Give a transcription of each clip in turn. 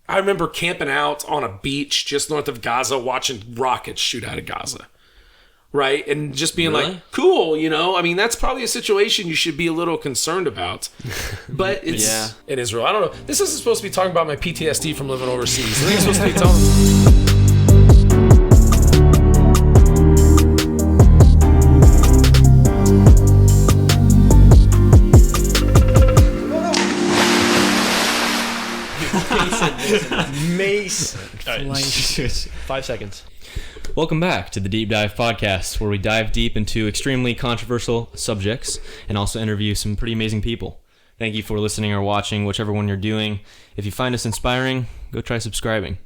I remember camping out on a beach just north of Gaza, watching rockets shoot out of Gaza. Right? And just being like, cool, you know? I mean, that's probably a situation you should be a little concerned about. But it's in Israel. I don't know. This isn't supposed to be talking about my PTSD from living overseas. I think it's supposed to be talking... Mason. Right. 5 seconds. Welcome back to the Deep Dive Podcast, where we dive deep into extremely controversial subjects and also interview some pretty amazing people. Thank you for listening or watching, whichever one you're doing. If you find us inspiring, go try subscribing.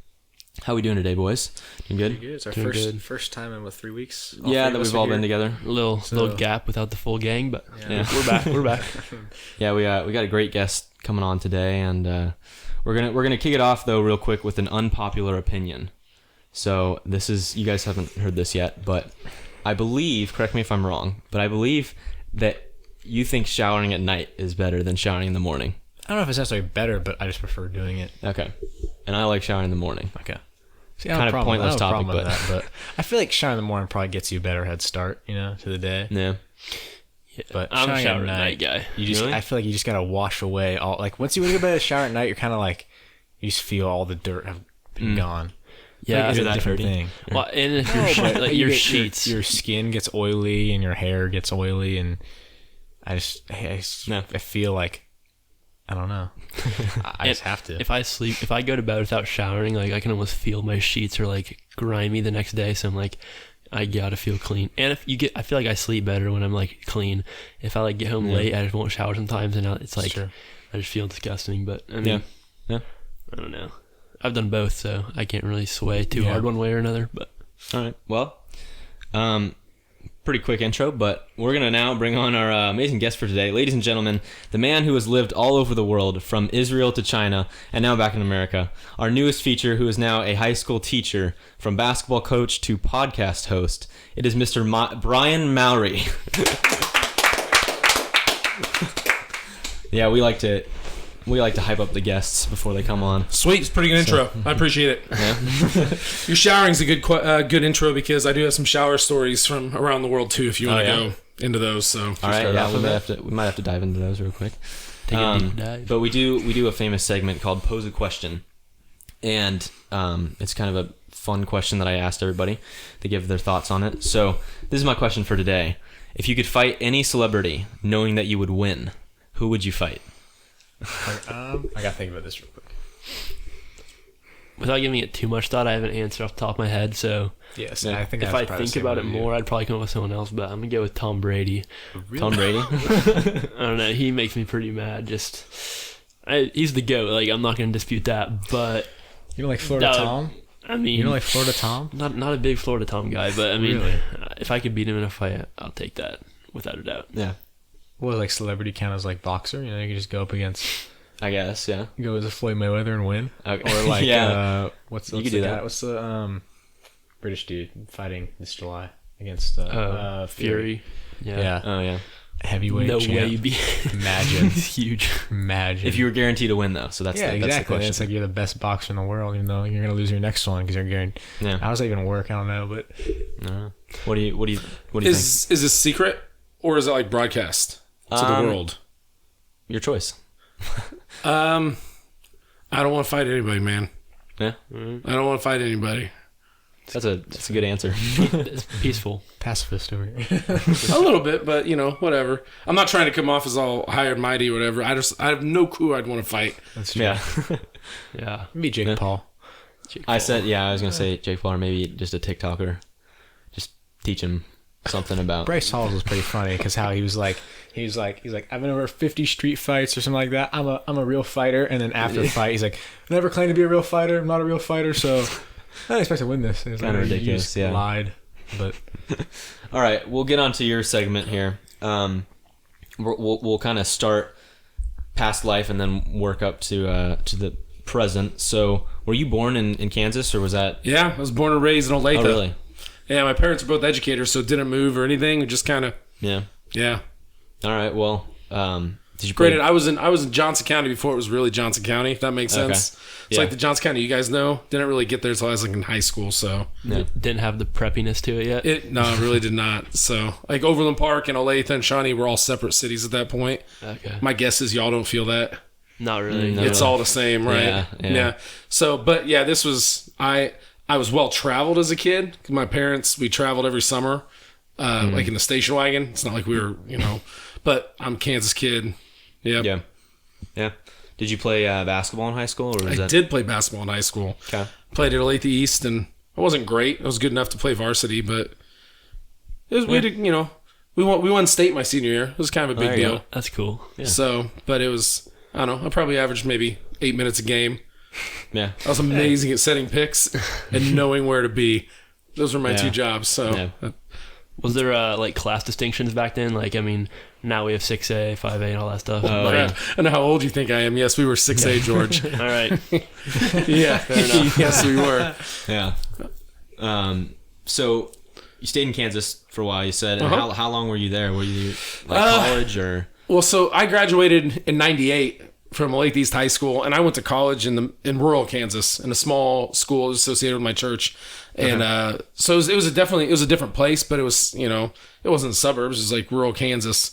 How we doing today, boys? Doing good? Pretty good. It's our first time in 3 weeks. Yeah, that we've all been together. A little gap without the full gang, but yeah. We're back. Yeah, we got a great guest coming on today, and we're gonna kick it off though real quick with an unpopular opinion. So this is, you guys haven't heard this yet, but I believe, correct me if I'm wrong, but I believe that you think showering at night is better than showering in the morning. I don't know if it's necessarily better, but I just prefer doing it. Okay. And I like showering in the morning. Okay. See, kind of pointless topic, but I feel like showering in the morning probably gets you a better head start, to the day. Yeah. But I'm a shower at night guy. You just, really? I feel like you just gotta wash away all. Like once you go to bed, shower at night, you're kind of like, you just feel all the dirt have been gone. Yeah, it's a different thing. Well, and if your sheets, your skin gets oily and your hair gets oily, and I feel like, I don't know. I just have to. If I go to bed without showering, like I can almost feel my sheets are like grimy the next day. So I'm like, I gotta feel clean. And I feel like I sleep better when I'm like clean. If I like get home late, I just won't shower sometimes, and it's like I just feel disgusting. But I mean, I don't know. I've done both, so I can't really sway too hard one way or another. But all right, well, pretty quick intro, but we're gonna now bring on our amazing guest for today, ladies and gentlemen, the man who has lived all over the world, from Israel to China, and now back in America. Our newest feature, who is now a high school teacher, from basketball coach to podcast host. It is Mr. Brian Mowry. Yeah, we like to hype up the guests before they come on. Sweet, it's a pretty good intro. I appreciate it. Yeah. Your showering's a good intro, because I do have some shower stories from around the world too, if you want to go into those. So all right, yeah, we might have to dive into those real quick. Take a deep dive. But we do a famous segment called Pose a Question, and it's kind of a fun question that I asked everybody to give their thoughts on it. So this is my question for today: if you could fight any celebrity, knowing that you would win, who would you fight? I gotta think about this real quick. Without giving it too much thought, I have an answer off the top of my head. So yes, I think if I think about it more, I'd probably come up with someone else. But I'm gonna go with Tom Brady. Really? Tom Brady? I don't know. He makes me pretty mad. He's the GOAT. Like, I'm not gonna dispute that. But you don't like Florida Tom? I mean, you don't like Florida Tom? Not a big Florida Tom guy, but I mean, really? If I could beat him in a fight, I'll take that without a doubt. Yeah. Well, like celebrity count as like boxer? You can just go up against. I guess, yeah. Go as a Floyd Mayweather and win. Okay. Or like, what's you could do that. What's the British dude fighting this July against Fury? Yeah. Oh yeah. Heavyweight no champ. way you'd be. Imagine. He's huge. Imagine. If you were guaranteed to win, though, so that's exactly. That's the question. It's like you're the best boxer in the world, even though you're gonna lose your next one because you're guaranteed. Yeah. How does that even work? I don't know, but. What do you think? Is this secret, or is it like broadcast to the world? Your choice. I don't want to fight anybody, man. Yeah. I don't want to fight anybody. That's a good answer. It's peaceful. Pacifist over here. A little bit, but whatever. I'm not trying to come off as all high and mighty or whatever. I have no clue I'd want to fight. That's true. Yeah. Yeah. Maybe Jake Paul. I was going to say Jake Paul, or maybe just a TikToker. Just teach him something about. Bryce Halls was pretty funny because how he was like, I've been over 50 street fights or something like that. I'm a real fighter. And then after the fight, he's like, I never claimed to be a real fighter. I'm not a real fighter, so I don't expect to win this. It's kind of ridiculous. You just lied, but all right, we'll get on to your segment here. We'll kind of start past life and then work up to the present. So, were you born in Kansas, or was that? Yeah, I was born and raised in Olathe. Oh, really? Yeah, my parents are both educators, so didn't move or anything. Just kind of. Yeah. Yeah. All right. Well, do Did you play? Granted, I was in Johnson County before it was really Johnson County, if that makes sense. It's like the Johnson County you guys know didn't really get there until I was like in high school, so Didn't have the preppiness to it yet. No, it really did not. So like Overland Park and Olathe and Shawnee were all separate cities at that point. Okay. My guess is y'all don't feel that. Not really. It's all the same, right? Yeah. So, but yeah, this was I was well traveled as a kid. My parents, we traveled every summer, like in the station wagon. It's not like we were, but I'm a Kansas kid. Yep. Yeah. Did you play basketball in high school? Or I did play basketball in high school. Okay. Played at Olathe East, and I wasn't great. I was good enough to play varsity, but it was we won state my senior year. It was kind of a big deal. Go. That's cool. Yeah. So, but it was, I don't know, I probably averaged maybe 8 minutes a game. Yeah. I was amazing at setting picks and knowing where to be. Those were my two jobs. So, Was there like class distinctions back then? Like, I mean, now we have 6A, 5A, and all that stuff. I know how old you think I am. Yes, we were 6A, George. All right. Yeah. Fair enough. Yes, we were. Yeah. So you stayed in Kansas for a while, you said. And how long were you there? Were you like college or? Well, so I graduated in '98 from Olathe East High School, and I went to college in rural Kansas in a small school associated with my church. And so it was a different place, but it was, it wasn't the suburbs. It was like rural Kansas.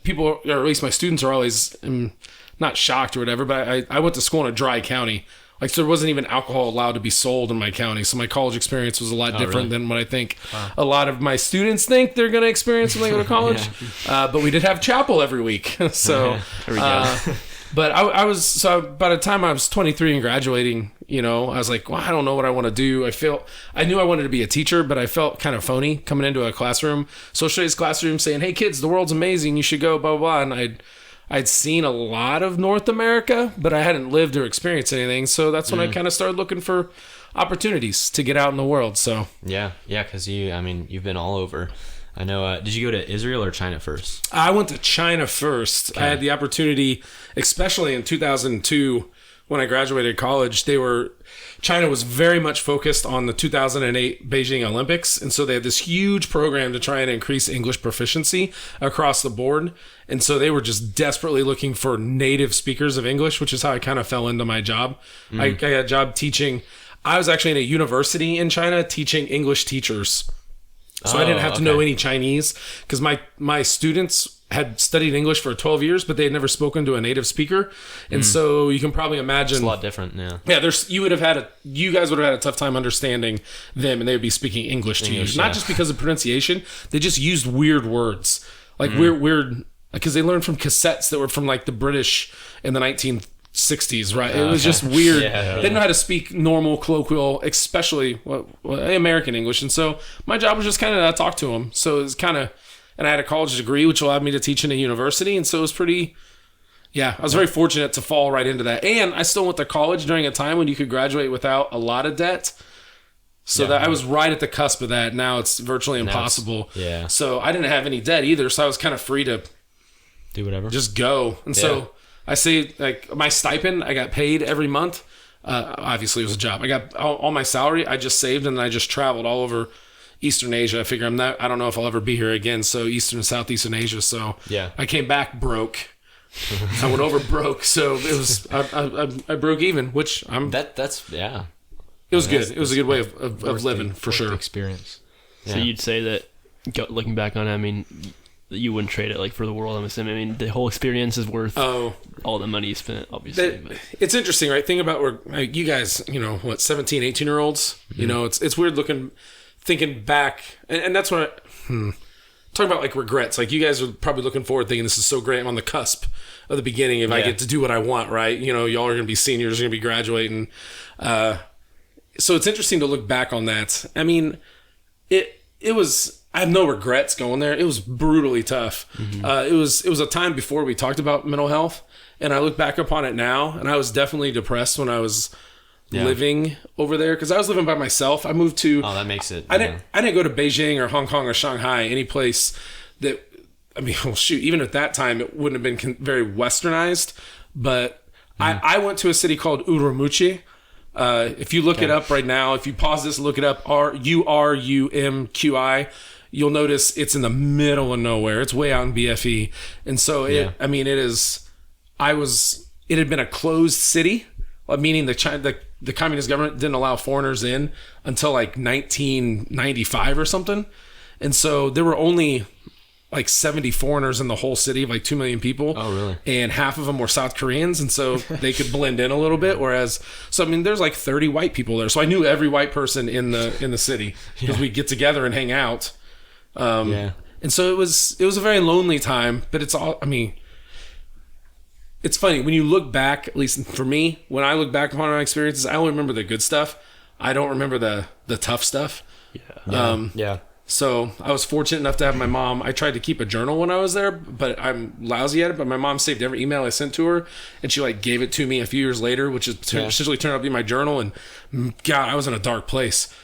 People, or at least my students, are always not shocked or whatever, but I went to school in a dry county. Like, so there wasn't even alcohol allowed to be sold in my county. So my college experience was a lot different than what I think a lot of my students think they're going to experience when they go to college. But we did have chapel every week. So, there we go. but so by the time I was 23 and graduating, I was like, well, I don't know what I want to do. I knew I wanted to be a teacher, but I felt kind of phony coming into a classroom, social studies classroom, saying, hey kids, the world's amazing. You should go, blah, blah, blah. And I'd seen a lot of North America, but I hadn't lived or experienced anything. So that's when I kind of started looking for opportunities to get out in the world. So yeah, because you've been all over. I know. Did you go to Israel or China first? I went to China first. Okay. I had the opportunity, especially in 2002 when I graduated college. China was very much focused on the 2008 Beijing Olympics, and so they had this huge program to try and increase English proficiency across the board. And so they were just desperately looking for native speakers of English, which is how I kind of fell into my job. I got a job teaching. I was actually in a university in China teaching English teachers. So I didn't have to know any Chinese, because my students had studied English for 12 years, but they had never spoken to a native speaker. And so you can probably imagine. It's a lot different, yeah. Yeah, you guys would have had a tough time understanding them, and they would be speaking English to you. Not just because of pronunciation, they just used weird words. Like weird, because they learned from cassettes that were from like the British in the 1960s, right? It was just weird. They didn't know how to speak normal, colloquial, especially American English. And so my job was just kind of to talk to them. So it was kind of, and I had a college degree, which allowed me to teach in a university. And so it was I was very fortunate to fall right into that. And I still went to college during a time when you could graduate without a lot of debt. So that I was right at the cusp of that. Now it's virtually impossible. So I didn't have any debt either. So I was kind of free to do whatever, just go. And so I say, like, my stipend, I got paid every month. Obviously, it was a job. I got all my salary. I just saved, and I just traveled all over Eastern Asia. I figure I don't know if I'll ever be here again. So Eastern and Southeastern Asia. So I came back broke. I went over broke. So it was I broke even, which I'm. That's It was good. It was a good way of living for sure. Experience. So you'd say that, looking back on it, I mean, you wouldn't trade it like for the world, I'm assuming. I mean, the whole experience is worth all the money you spent, obviously. It's interesting, right? Think about where you guys, 17, 18-year-olds, it's weird thinking back, and that's what talking about, like, regrets. Like, you guys are probably looking forward thinking, this is so great. I'm on the cusp of the beginning if I get to do what I want, right? Y'all are going to be seniors, you're going to be graduating. So it's interesting to look back on that. I mean, it was, I have no regrets going there. It was brutally tough. It was a time before we talked about mental health, and I look back upon it now, and I was definitely depressed when I was living over there, because I was living by myself. I moved to. Oh, that makes it. I didn't go to Beijing or Hong Kong or Shanghai, any place that. I mean, well, shoot. Even at that time, it wouldn't have been very westernized. But I went to a city called Urumqi. If you look it up right now, if you pause this, look it up. Urumqi. you'll notice it's in the middle of nowhere. It's way out in BFE. And so it had been a closed city, meaning the communist government didn't allow foreigners in until like 1995 or something. And so there were only like 70 foreigners in the whole city of like 2 million people. Oh, really? And half of them were South Koreans. And so they could blend in a little bit. Whereas, there's like 30 white people there. So I knew every white person in the city because we'd get together and hang out. And so it was a very lonely time, but it's funny when you look back, at least for me, when I look back upon my experiences, I only remember the good stuff. I don't remember the tough stuff. So I was fortunate enough to have my mom. I tried to keep a journal when I was there, but I'm lousy at it. But my mom saved every email I sent to her, and she like gave it to me a few years later, which essentially turned out to be my journal. And God, I was in a dark place.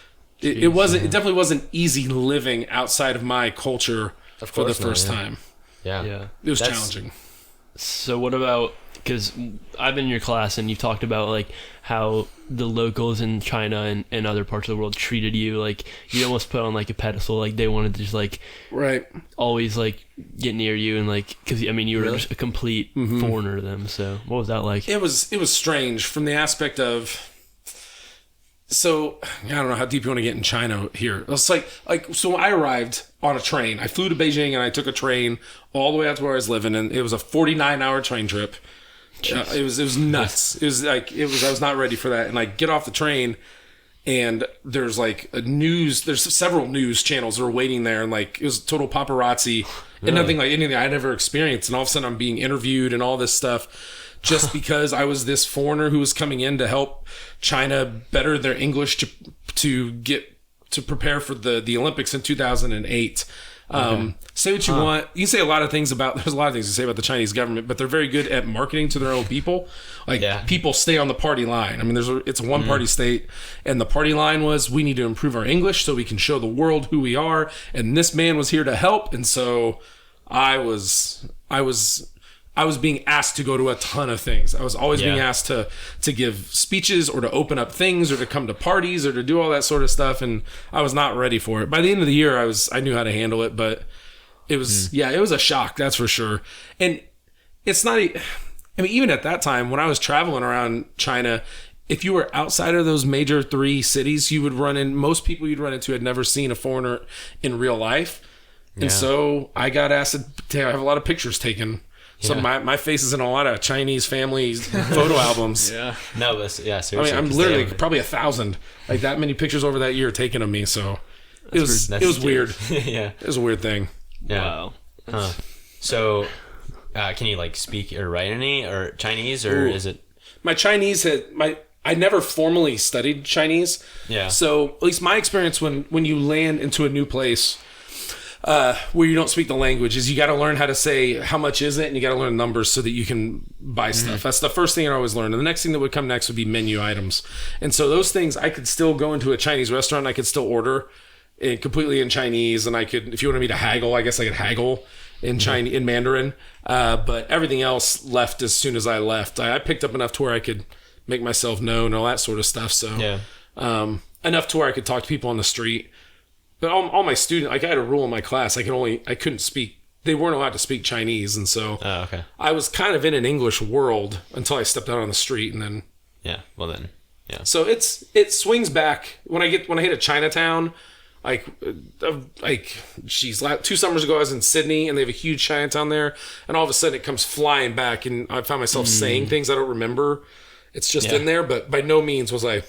It definitely wasn't easy living outside of my culture for the first time. Yeah. It was challenging. So what about, because I've been in your class and you've talked about like how the locals in China and other parts of the world treated you, like you almost put on like a pedestal, like they wanted to just like always like get near you, and like because you were just a complete foreigner to them. So what was that like? It was strange from the aspect of, so I don't know how deep you want to get in China here. It's like so I arrived on a train. I flew to Beijing and I took a train all the way out to where I was living, and it was a 49-hour train trip. It was nuts. It was I was not ready for that. And I get off the train, and there's like there's several news channels that are waiting there, and like it was total paparazzi and nothing like anything I'd ever experienced. And all of a sudden I'm being interviewed and all this stuff, just because I was this foreigner who was coming in to help China better their English to prepare for the Olympics in 2008. Say what you want. You can say a lot of things there's a lot of things to say about the Chinese government, but they're very good at marketing to their own people. People stay on the party line. I mean, it's a one party state, and the party line was, we need to improve our English so we can show the world who we are. And this man was here to help. And so I was being asked to go to a ton of things. I was always being asked to give speeches or to open up things or to come to parties or to do all that sort of stuff. And I was not ready for it. By the end of the year, I knew how to handle it, but it was, it was a shock. That's for sure. And it's not, even at that time when I was traveling around China, if you were outside of those major 3 cities, most people you'd run into had never seen a foreigner in real life. And so I got asked to have a lot of pictures taken. So my face is in a lot of Chinese family photo albums. Seriously. I'm literally probably 1,000, like that many pictures over that year taken of me. So it was weird. It was a weird thing. Yeah. Wow. So, can you like speak or write any or Chinese, or is it? My Chinese I never formally studied Chinese. Yeah. So at least my experience when you land into a new place, where you don't speak the language, is you got to learn how to say how much is it, and you got to learn numbers so that you can buy stuff. That's the first thing I always learned. And the next thing that would come next would be menu items. And so those things, I could still go into a Chinese restaurant, and I could still order completely in Chinese, and I could, if you wanted me to haggle, I guess I could haggle in Chinese, in Mandarin. But everything else left as soon as I left. I picked up enough to where I could make myself known and all that sort of stuff. So enough to where I could talk to people on the street. But all my students, like I had a rule in my class, I couldn't speak. They weren't allowed to speak Chinese, and so I was kind of in an English world until I stepped out on the street, and then So it swings back when I hit a Chinatown. Like 2 summers ago I was in Sydney, and they have a huge Chinatown there, and all of a sudden it comes flying back, and I found myself saying things I don't remember. It's just in there, but by no means was I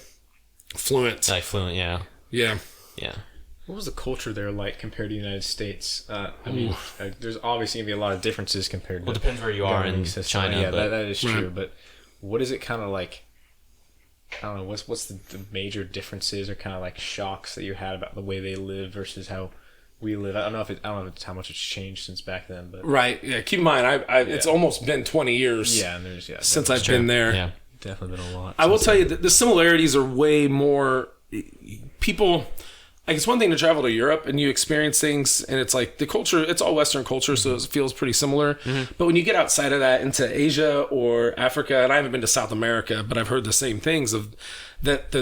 fluent. Yeah. What was the culture there like compared to the United States? There's obviously going to be a lot of differences compared to... Well, it depends where you are in China. Yeah, that is true. But what is it kind of like... I don't know, what's the major differences or kind of like shocks that you had about the way they live versus how we live? I don't know if it's how much it's changed since back then. But right, yeah. Keep in mind, it's almost been 20 years since I've been there. Yeah, definitely been a lot. I will tell you that the similarities are way more... People... Like, it's one thing to travel to Europe and you experience things, and it's like the culture, it's all Western culture, so it feels pretty similar. But when you get outside of that into Asia or Africa, and I haven't been to South America, but I've heard the same things of that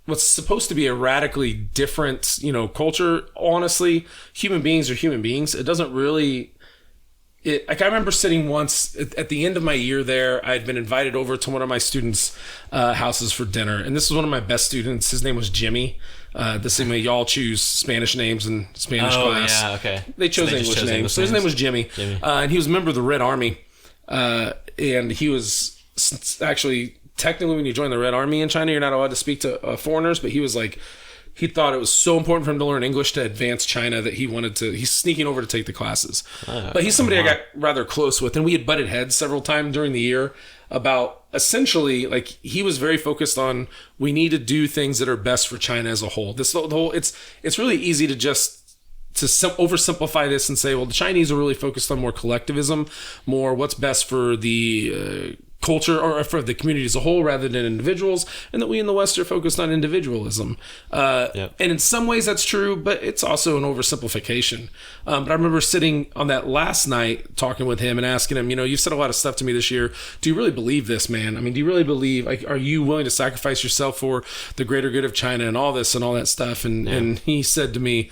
what's supposed to be a radically different, culture. Honestly, human beings are human beings. It doesn't really. Like I remember sitting once at the end of my year there. I'd been invited over to one of my students' houses for dinner, and this was one of my best students. His name was Jimmy. The same way y'all choose Spanish names in Spanish class. Yeah, okay. They chose English names. So his name was Jimmy. And he was a member of the Red Army. And he was actually, technically, when you join the Red Army in China, you're not allowed to speak to foreigners, but he was like, he thought it was so important for him to learn English to advance China that he's sneaking over to take the classes. But he's somebody I got rather close with, and we had butted heads several times during the year about essentially, like, he was very focused on, we need to do things that are best for China as a whole. It's really easy to oversimplify this and say, well, the Chinese are really focused on more collectivism, more what's best for the culture or for the community as a whole rather than individuals, and that we in the West are focused on individualism. And in some ways that's true, but it's also an oversimplification. But I remember sitting on that last night talking with him and asking him, you've said a lot of stuff to me this year. Do you really believe this, man? I mean, do you really believe, like, are you willing to sacrifice yourself for the greater good of China and all this and all that stuff? And he said to me,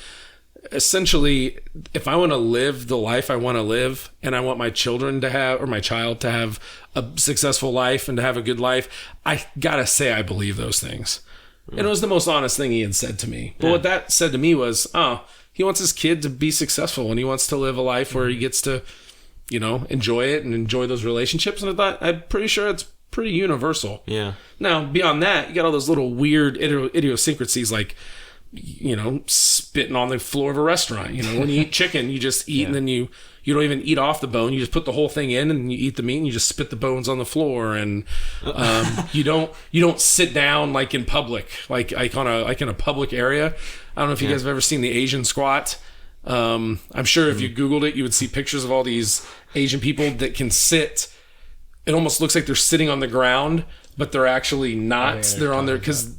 essentially, if I want to live the life I want to live, and I want my children to have, or my child to have a successful life and to have a good life, I gotta say I believe those things. And it was the most honest thing he had said to me. But what that said to me was, he wants his kid to be successful, and he wants to live a life where he gets to, enjoy it and enjoy those relationships. And I thought, I'm pretty sure it's pretty universal. Yeah. Now, beyond that, you got all those little weird idiosyncrasies, like, spitting on the floor of a restaurant. When you eat chicken, you just eat and then you don't even eat off the bone. You just put the whole thing in and you eat the meat and you just spit the bones on the floor. And you don't sit down like in public, like in a public area. I don't know if you guys have ever seen the Asian squat. I'm sure if you Googled it, you would see pictures of all these Asian people that can sit. It almost looks like they're sitting on the ground, but they're actually not. They're on there because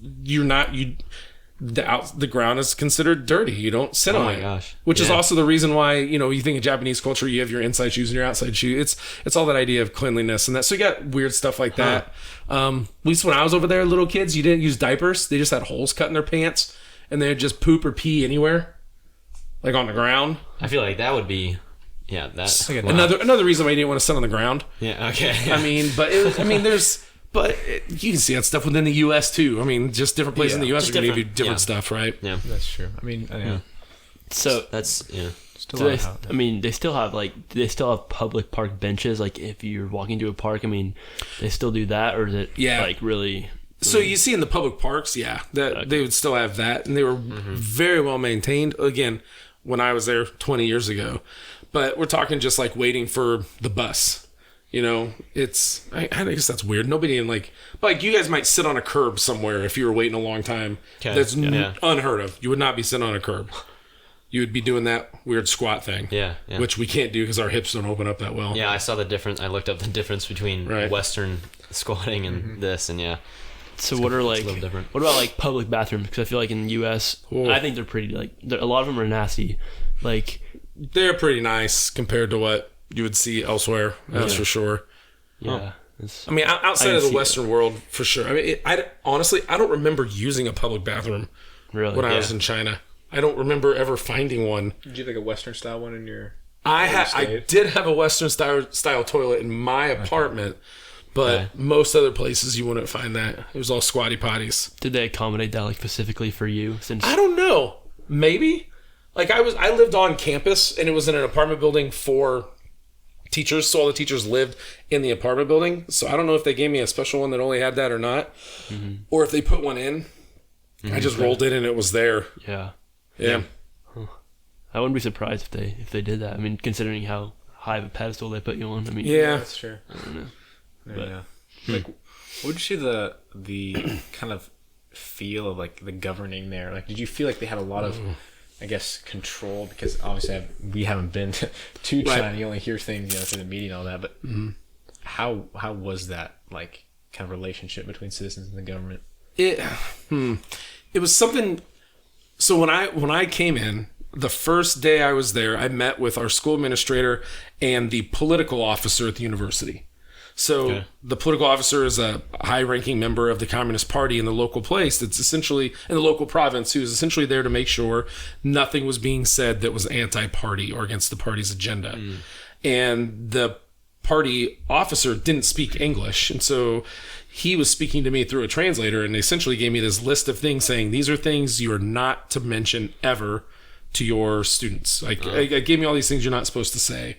the ground is considered dirty. You don't sit on it. Oh my gosh. Which is also the reason why, you think of Japanese culture, you have your inside shoes and your outside shoes. It's all that idea of cleanliness and that. So you got weird stuff like that. At least when I was over there, little kids, you didn't use diapers. They just had holes cut in their pants and they'd just poop or pee anywhere, like on the ground. I feel like that would be, that's another reason why you didn't want to sit on the ground. Yeah. Okay. I mean, but you can see that stuff within the U.S. too. I mean, just different places in the U.S. are going to give you different stuff, right? Yeah, that's true. I mean, So that's they still have public park benches. Like if you're walking to a park, I mean, they still do that, or is it like really? So you see in the public parks, they would still have that, and they were very well maintained. Again, when I was there 20 years ago, but we're talking just like waiting for the bus. It's I guess that's weird. Nobody in like you guys might sit on a curb somewhere if you were waiting a long time. Okay. That's unheard of. You would not be sitting on a curb. You would be doing that weird squat thing. Yeah. Which we can't do because our hips don't open up that well. Yeah, I saw the difference. I looked up the difference between Western squatting and this, and So what are like? What about like public bathrooms? Because I feel like in the U.S., I think they're pretty a lot of them are nasty. Like they're pretty nice compared to what you would see elsewhere. That's for sure. Yeah. I mean, outside of the Western world, for sure. I mean, honestly, I don't remember using a public bathroom when I was in China. I don't remember ever finding one. Did you have like a Western style one in your? I did have a Western style toilet in my apartment, but most other places you wouldn't find that. It was all squatty potties. Did they accommodate that like specifically for you? Since I don't know, maybe. Like I lived on campus, and it was in an apartment building for teachers, so all the teachers lived in the apartment building. So I don't know if they gave me a special one that only had that or not, or if they put one in. I just rolled in and it was there. Yeah. Huh. I wouldn't be surprised if they did that. I mean, considering how high of a pedestal they put you on. I mean, that's true. I don't know. Like, what would you say the kind of feel of like the governing there? Like, did you feel like they had a lot of I guess control, because obviously we haven't been to China. You only hear things, through the media and all that. But how was that like kind of relationship between citizens and the government? It was something. So when I came in, the first day I was there, I met with our school administrator and the political officer at the university. So the political officer is a high-ranking member of the Communist Party in the local place that's essentially in the local province, who is essentially there to make sure nothing was being said that was anti-party or against the party's agenda. And the party officer didn't speak English, and so he was speaking to me through a translator, and essentially gave me this list of things saying, these are things you are not to mention ever to your students. Like, it gave me all these things you're not supposed to say.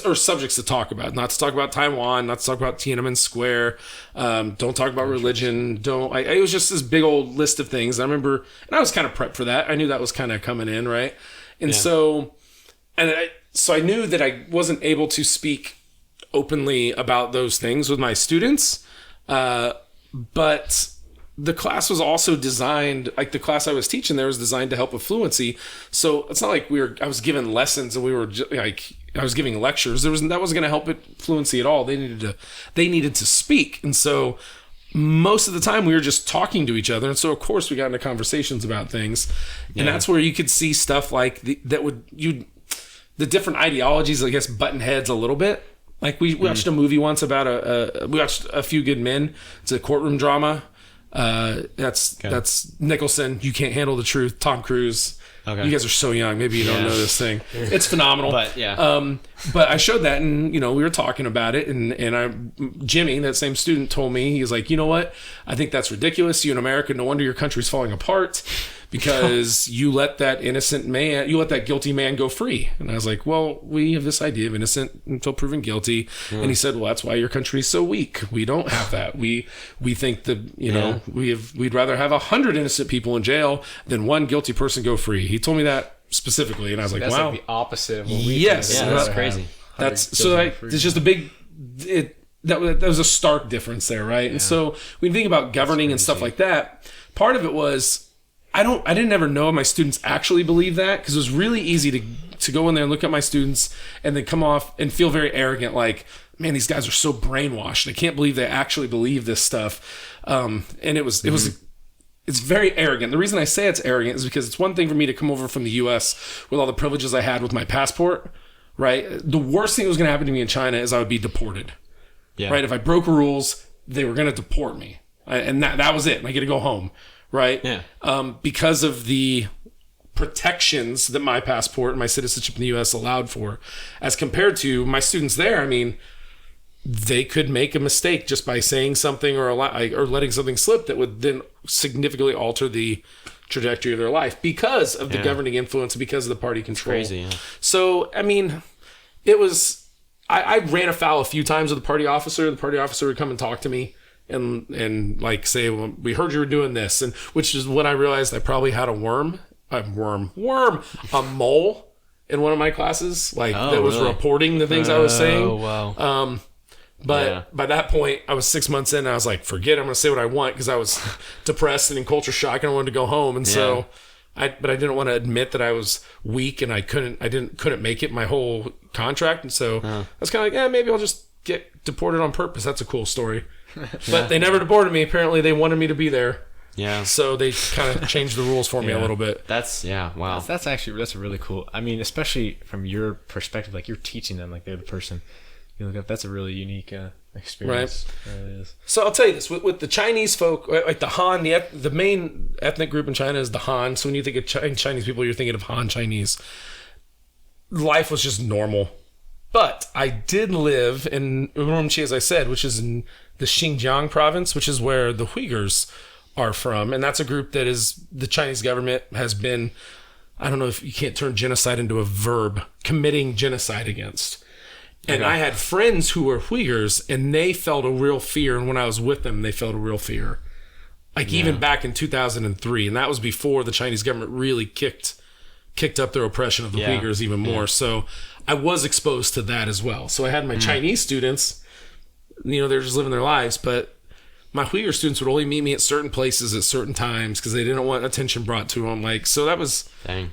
Or subjects to talk about. Not to talk about Taiwan, not to talk about Tiananmen Square, don't talk about religion, it was just this big old list of things. I remember, and I was kind of prepped for that. I knew that was kind of coming in, right? And so I knew that I wasn't able to speak openly about those things with my students, but the class was also designed, like the class I was teaching there was designed to help with fluency. So it's not like I was giving lessons and we were like, I was giving lectures. That wasn't going to help it fluency at all. They needed to speak. And so most of the time we were just talking to each other. And so of course we got into conversations about things. And that's where you could see stuff like the different ideologies, I guess, button heads a little bit. Like we watched a movie once about we watched A Few Good Men. It's a courtroom drama. That's Nicholson. You Can't Handle the Truth. Tom Cruise. Okay. You guys are so young. Maybe you don't know this thing. It's phenomenal. But yeah. But I showed that, and we were talking about it, and Jimmy, that same student, told me, he was like, you know what? I think that's ridiculous. You in America, no wonder your country's falling apart, because you let that guilty man go free. And I was like, well, we have this idea of innocent until proven guilty. And he said, well, that's why your country's so weak. We don't have that. We think that, we'd rather have 100 innocent people in jail than one guilty person go free. He told me that specifically, and I was like, that's wow. Like the opposite of what we yes. think. Yeah, that's crazy. There's just a big, that was a stark difference there, right? Yeah. And so when you think about governing and stuff like that, part of it was, I didn't ever know if my students actually believe that, because it was really easy to go in there and look at my students and then come off and feel very arrogant, like, man, these guys are so brainwashed. I can't believe they actually believe this stuff. And it's very arrogant. The reason I say it's arrogant is because it's one thing for me to come over from the U.S. with all the privileges I had with my passport, right? The worst thing that was going to happen to me in China is I would be deported, right? If I broke rules, they were going to deport me. And that was it. I get to go home. Right? Yeah. Because of the protections that my passport and my citizenship in the U.S. allowed for, as compared to my students there. I mean, they could make a mistake just by saying something or letting something slip that would then significantly alter the trajectory of their life because of the governing influence, because of the party control. Crazy. Yeah. So, I mean, it was. I ran afoul a few times with the party officer. The party officer would come and talk to me. And like say, well, we heard you were doing this, and which is when I realized I probably had a mole in one of my classes, like that was reporting the things I was saying. Oh wow. But by that point, I was 6 months in, and I was like, forget it, I'm going to say what I want, because I was depressed and in culture shock, and I wanted to go home, and so I didn't want to admit that I was weak and I couldn't make it my whole contract, and so I was kind of like, maybe I'll just get deported on purpose. That's a cool story. But they never deported me. Apparently, they wanted me to be there. Yeah. So they kind of changed the rules for me a little bit. Wow. That's really cool. I mean, especially from your perspective, like you're teaching them like they're the person you look up. That's a really unique experience. Right. It really is. So I'll tell you this: with the Chinese folk, like the Han, the main ethnic group in China is the Han. So when you think of Chinese people, you're thinking of Han Chinese. Life was just normal. But I did live in Urumqi, as I said, which is in the Xinjiang province, which is where the Uyghurs are from. And that's a group that is, the Chinese government has been, I don't know if you can't turn genocide into a verb, committing genocide against. And I had friends who were Uyghurs, and they felt a real fear. And when I was with them, they felt a real fear. Like even back in 2003. And that was before the Chinese government really kicked up their oppression of the Uyghurs even more. So I was exposed to that as well. So I had my Chinese students, they're just living their lives, but my Uyghur students would only meet me at certain places at certain times because they didn't want attention brought to them. Like, so that was, I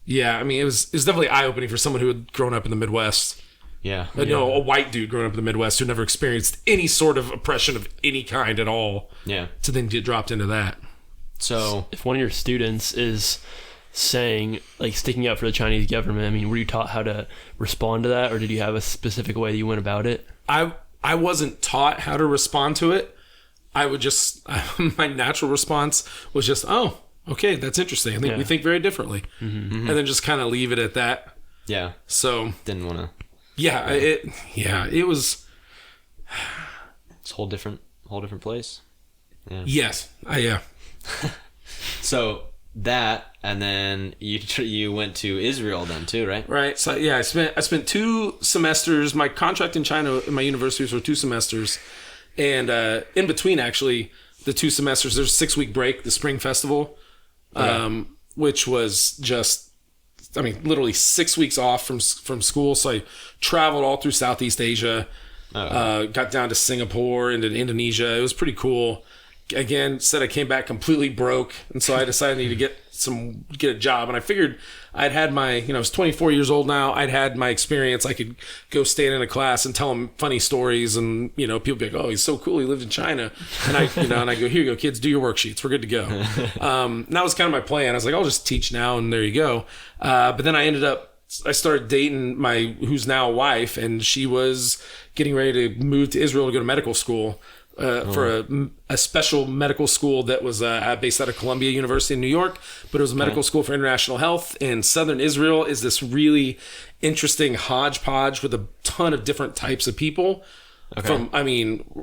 mean, it was definitely eye-opening for someone who had grown up in the Midwest. A white dude growing up in the Midwest who never experienced any sort of oppression of any kind at all. To then get dropped into that. So if one of your students is saying, like, sticking up for the Chinese government, I mean, were you taught how to respond to that, or did you have a specific way that you went about it? I wasn't taught how to respond to it. I would just, my natural response was just, oh, okay, that's interesting. I think we think very differently. And then just kind of leave it at that. Yeah. So. Didn't want to. Yeah, it was. It's a whole different place. Yeah. Yes. Yeah. So that, and then you went to Israel then too, right? Right. So yeah, I spent 2 semesters. My contract in China in my universities were 2 semesters, and in between actually the 2 semesters, there's a 6-week break, the Spring Festival, which was just, I mean, literally 6 weeks off from school. So I traveled all through Southeast Asia, got down to Singapore and to Indonesia. It was pretty cool. Again, said I came back completely broke, and so I decided I need to get a job. And I figured I'd had my, I was 24 years old now. I'd had my experience. I could go stand in a class and tell them funny stories, and people be like, "Oh, he's so cool. He lived in China." And I, and I go, "Here you go, kids. Do your worksheets. We're good to go." And that was kind of my plan. I was like, "I'll just teach now, and there you go." But then I started dating who's now a wife, and she was getting ready to move to Israel to go to medical school. For a special medical school that was based out of Columbia University in New York, but it was a medical school for international health. And southern Israel is this really interesting hodgepodge with a ton of different types of people. Okay.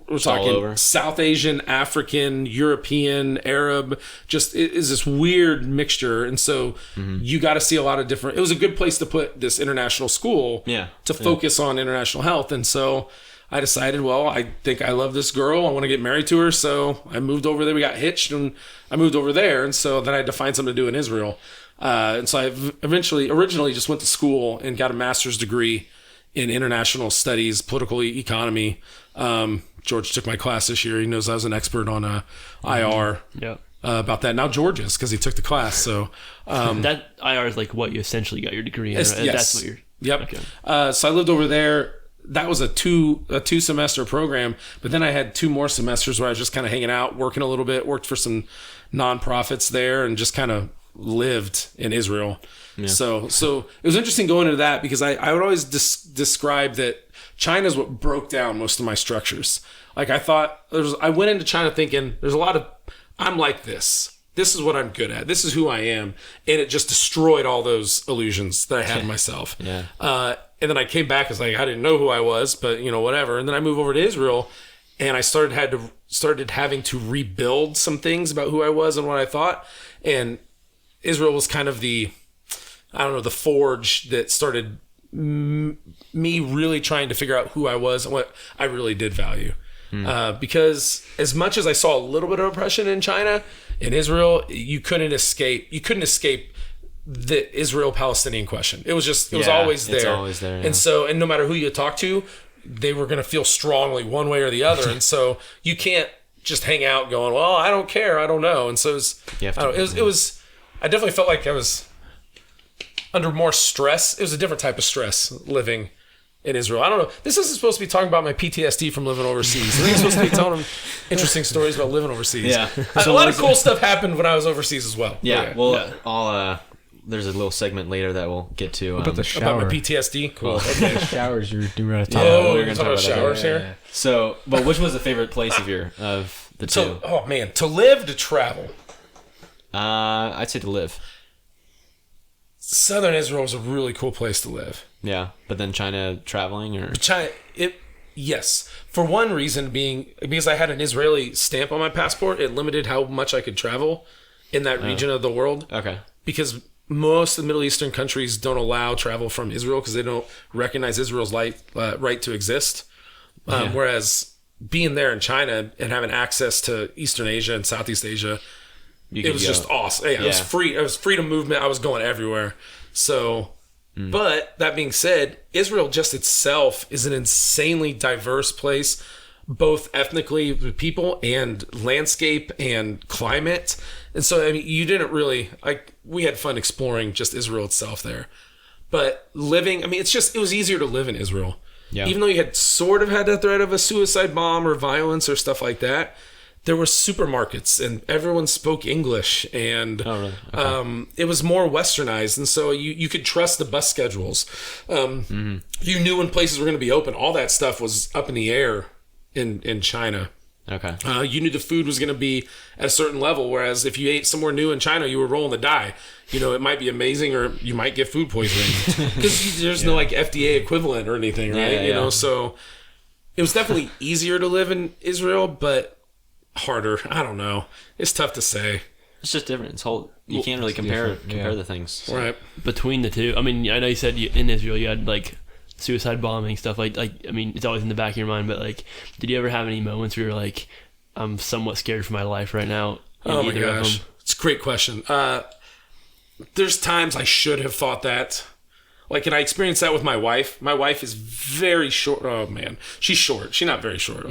We're talking South Asian, African, European, Arab, just it is this weird mixture. And so you got to see a lot of different, it was a good place to put this international school to focus on international health. And so I decided, well, I think I love this girl. I want to get married to her. So I moved over there. We got hitched and I moved over there. And so then I had to find something to do in Israel. And so I originally just went to school and got a master's degree in international studies, political economy. George took my class this year. He knows I was an expert on IR. About that. Now George is, because he took the class. So that IR is like what you essentially got your degree in, right? Yes. That's what you're... Yep. Okay. So I lived over there. That was a two semester program, but then I had 2 more semesters where I was just kind of hanging out, working a little bit, worked for some nonprofits there, and just kind of lived in Israel. Yeah. So it was interesting going into that, because I would always describe that China is what broke down most of my structures. Like I went into China thinking there's a lot of, I'm like this. This is what I'm good at. This is who I am. And it just destroyed all those illusions that I had myself. And then I came back, as like, I didn't know who I was, but whatever. And then I moved over to Israel, and I started having to rebuild some things about who I was and what I thought. And Israel was kind of the forge that started me really trying to figure out who I was and what I really did value. Because as much as I saw a little bit of oppression in China, in Israel, you couldn't escape the Israel-Palestinian question. It was always there. It's always there. Yeah. And no matter who you talk to, they were going to feel strongly one way or the other. And so you can't just hang out going, well, I don't care, I don't know. And so it was I definitely felt like I was under more stress. It was a different type of stress living in Israel. I don't know. This isn't supposed to be talking about my PTSD from living overseas. I think it's supposed to be telling them interesting stories about living overseas. Yeah. So a lot of cool stuff happened when I was overseas as well. Yeah. There's a little segment later that we'll get to. About the shower. About my PTSD? Cool. Okay. Showers, you were going to talk about. We're going to talk about showers here. Yeah. So, but which was the favorite place of the two? Oh man, to live, to travel. I'd say to live. Southern Israel was a really cool place to live. Yeah, but then China traveling or yes. For one reason being because I had an Israeli stamp on my passport, it limited how much I could travel in that region of the world. Okay. Because most of the Middle Eastern countries don't allow travel from Israel because they don't recognize Israel's right to exist. Whereas being there in China and having access to Eastern Asia and Southeast Asia, it was just awesome. Yeah, it was free. It was freedom movement. I was going everywhere. So, but that being said, Israel just itself is an insanely diverse place, both ethnically with people and landscape and climate. And so, I mean, you didn't really, we had fun exploring just Israel itself there. But living, I mean, it was easier to live in Israel. Yeah. Even though you had sort of had the threat of a suicide bomb or violence or stuff like that, there were supermarkets and everyone spoke English, and Oh, really? Okay. it was more westernized, and so you could trust the bus schedules. You knew when places were going to be open. All that stuff was up in the air in China. Okay. You knew the food was going to be at a certain level, whereas if you ate somewhere new in China, you were rolling the die. You know, it might be amazing, or you might get food poisoning because there's no like FDA equivalent or anything, right? Yeah, you know, so it was definitely easier to live in Israel, but harder. I don't know. It's tough to say. It's just different. You can't really compare the things. So. Right. Between the two, I mean, I know you said in Israel you had like suicide bombing stuff. Like I mean, it's always in the back of your mind. But like, did you ever have any moments where you're like, I'm somewhat scared for my life right now? Oh my gosh, it's a great question. There's times I should have thought that. Like, and I experienced that with my wife. My wife is very short. Oh man, she's short. She's not very short,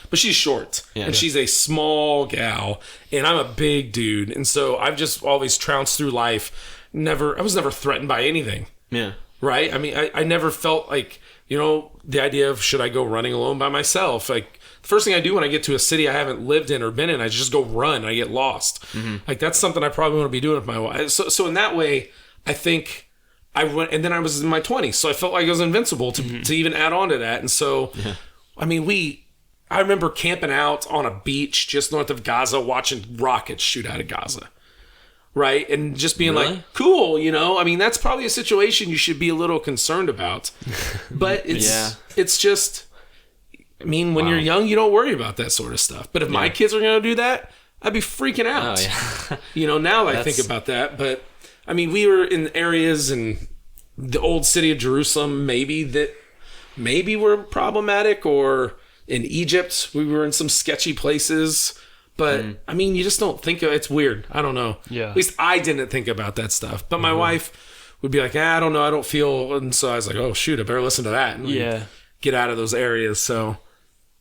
but she's short, and she's a small gal, and I'm a big dude, and so I've just always trounced through life. I was never threatened by anything. Yeah. Right. I mean, I never felt like, you know, the idea of should I go running alone by myself? Like, the first thing I do when I get to a city I haven't lived in or been in, I just go run. I get lost. Like, that's something I probably want to be doing with my wife. So in that way, I think I went, and then I was in my 20s, so I felt like I was invincible to even add on to that. And so, I mean, I remember camping out on a beach just north of Gaza, watching rockets shoot out of Gaza. Right. And just being like, cool, you know, I mean, that's probably a situation you should be a little concerned about, but it's just, I mean, when you're young, you don't worry about that sort of stuff. But if my kids are going to do that, I'd be freaking out. Oh, yeah. You know, now I think about that. But I mean, we were in areas in the old city of Jerusalem, maybe were problematic, or in Egypt, we were in some sketchy places. But I mean, you just don't think of it. It's weird. I don't know. Yeah. At least I didn't think about that stuff. But my wife would be like, I don't know. I don't feel. And so I was like, oh, shoot, I better listen to that. And get out of those areas. So.